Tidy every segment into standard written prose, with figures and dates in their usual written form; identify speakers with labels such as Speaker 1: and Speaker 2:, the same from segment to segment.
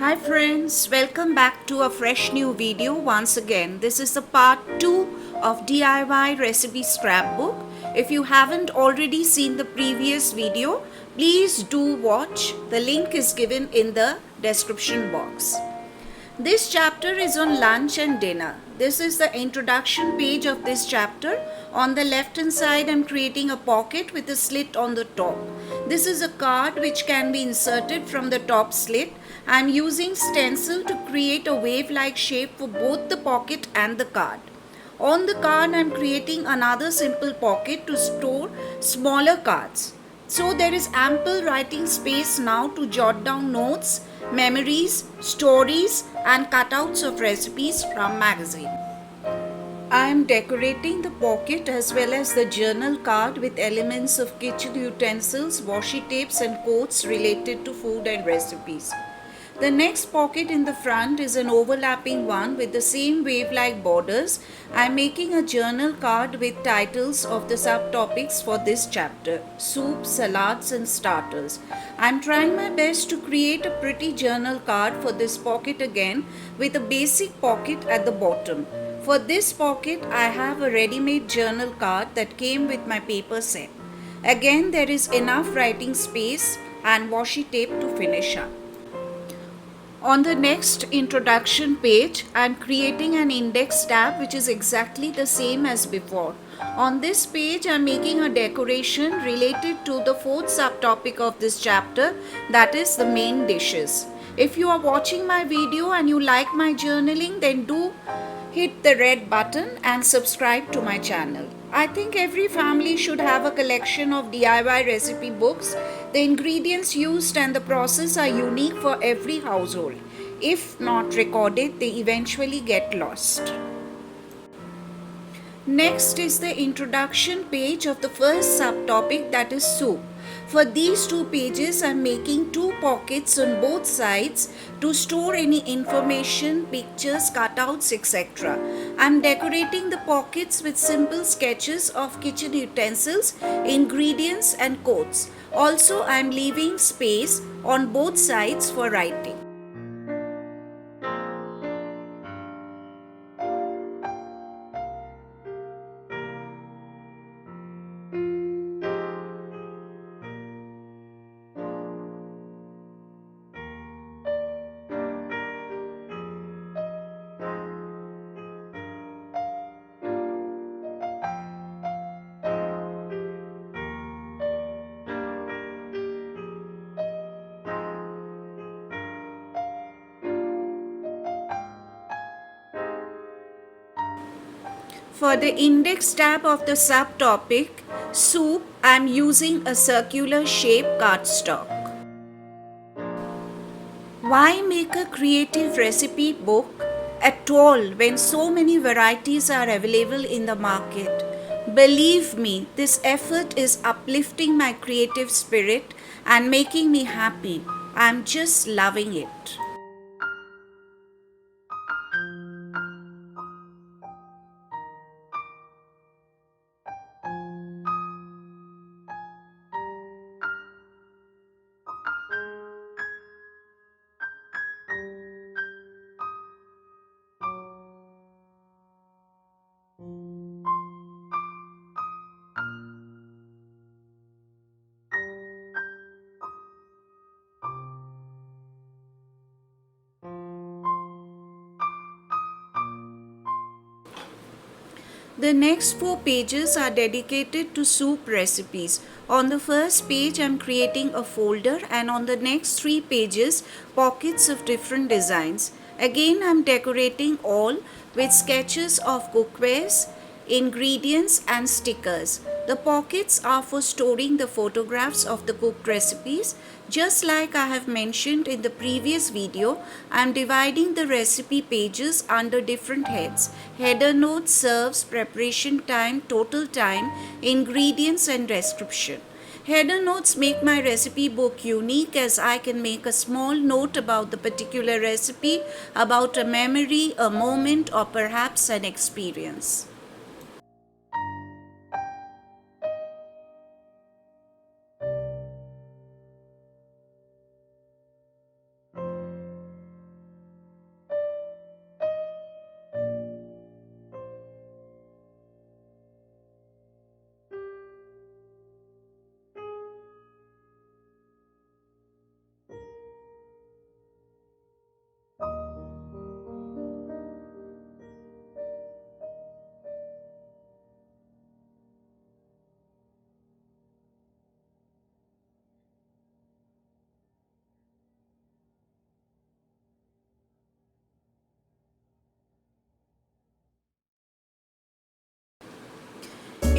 Speaker 1: Hi friends, welcome back to a fresh new video once again. This is the part 2 of DIY recipe scrapbook. If you haven't already seen the previous video, please do watch. The link is given in the description box. This chapter is on lunch and dinner. This is the introduction page of this chapter. On the left hand side, I'm creating a pocket with a slit on the top. This is a card which can be inserted from the top slit. I'm using stencil to create a wave-like shape for both the pocket and the card. On the card, I'm creating another simple pocket to store smaller cards. So there is ample writing space now to jot down notes, memories, stories and cutouts of recipes from magazine. I am decorating the pocket as well as the journal card with elements of kitchen utensils, washi tapes and quotes related to food and recipes. The next pocket in the front is an overlapping one with the same wave-like borders. I am making a journal card with titles of the subtopics for this chapter: soup, salads and starters. I am trying my best to create a pretty journal card for this pocket again with a basic pocket at the bottom. For this pocket, I have a ready-made journal card that came with my paper set. Again, there is enough writing space and washi tape to finish up. On the next introduction page, I am creating an index tab which is exactly the same as before. On this page, I am making a decoration related to the fourth subtopic of this chapter, that is the main dishes. If you are watching my video and you like my journaling, then do hit the red button and subscribe to my channel. I think every family should have a collection of DIY recipe books. The ingredients used and the process are unique for every household. If not recorded, they eventually get lost. Next is the introduction page of the first subtopic, that is soup. For these two pages, I am making two pockets on both sides to store any information, pictures, cutouts, etc. I am decorating the pockets with simple sketches of kitchen utensils, ingredients and quotes. Also, I am leaving space on both sides for writing. For the index tab of the subtopic soup, I am using a circular shape cardstock. Why make a creative recipe book at all when so many varieties are available in the market? Believe me, this effort is uplifting my creative spirit and making me happy. I'm just loving it. The next 4 pages are dedicated to soup recipes. On the first page, I am creating a folder, and on the next 3 pages, pockets of different designs. Again, I am decorating all with sketches of cookwares, ingredients and stickers. The pockets are for storing the photographs of the cooked recipes. Just like I have mentioned in the previous video, I am dividing the recipe pages under different heads: header notes, serves, preparation time, total time, ingredients and description. Header notes make my recipe book unique, as I can make a small note about the particular recipe, about a memory, a moment or perhaps an experience.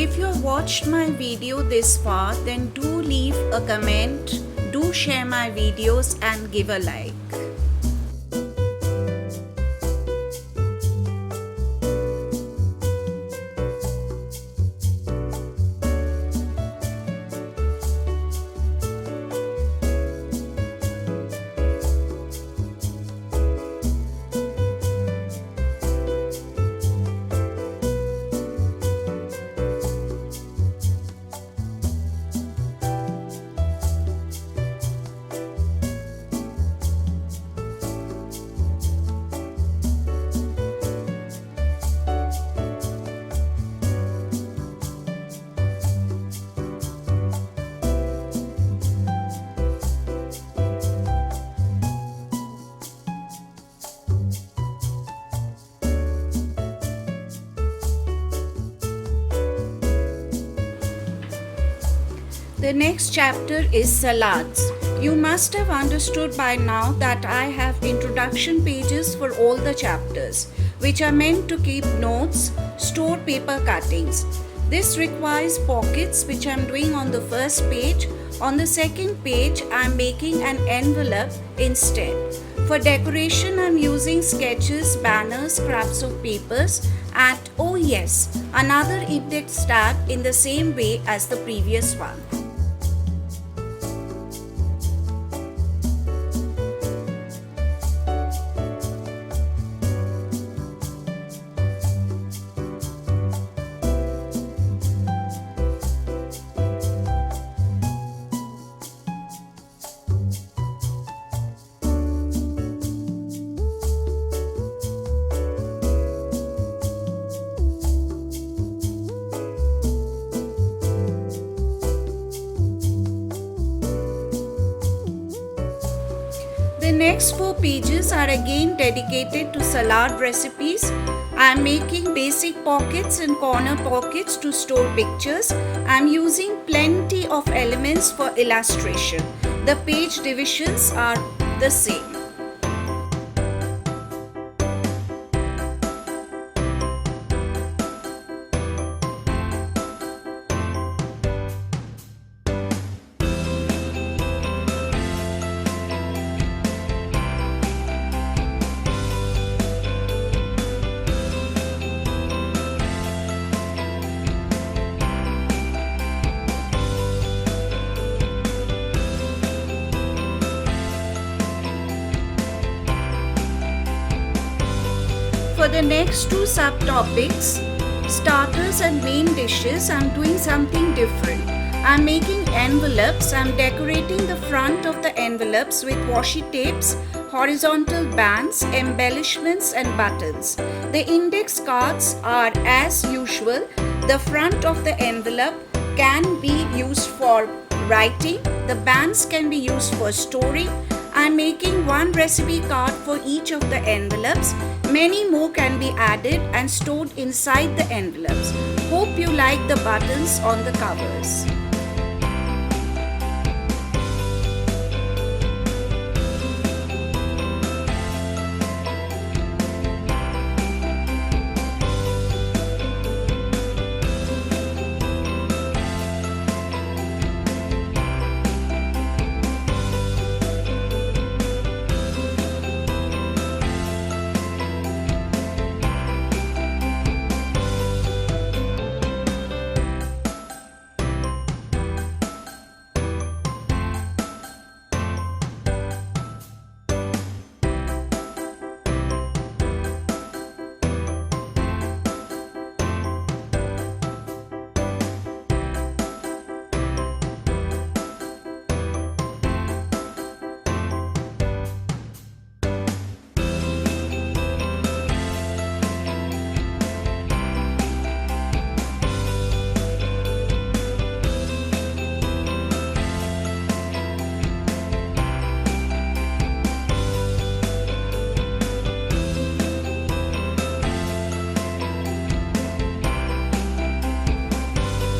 Speaker 1: If you have watched my video this far, then do leave a comment, do share my videos and give a like. The next chapter is salads. You must have understood by now that I have introduction pages for all the chapters, which are meant to keep notes, store paper cuttings. This requires pockets, which I'm doing on the first page. On the second page, I'm making an envelope instead. For decoration, I'm using sketches, banners, scraps of papers, and oh yes, another index tab in the same way as the previous one. The next 4 pages are again dedicated to salad recipes. I am making basic pockets and corner pockets to store pictures. I am using plenty of elements for illustration. The page divisions are the same. For the next 2 subtopics, starters and main dishes, I'm doing something different. I'm making envelopes. I'm decorating the front of the envelopes with washi tapes, horizontal bands, embellishments and buttons. The index cards are as usual. The front of the envelope can be used for writing. The bands can be used for storing. I'm making 1 recipe card for each of the envelopes. Many more can be added and stored inside the envelopes. Hope you like the buttons on the covers.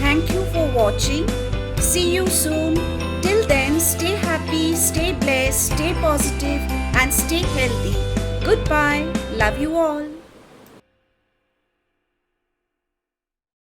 Speaker 1: Thank you for watching. See you soon. Till then, stay happy, stay blessed, stay positive and stay healthy. Goodbye. Love you all.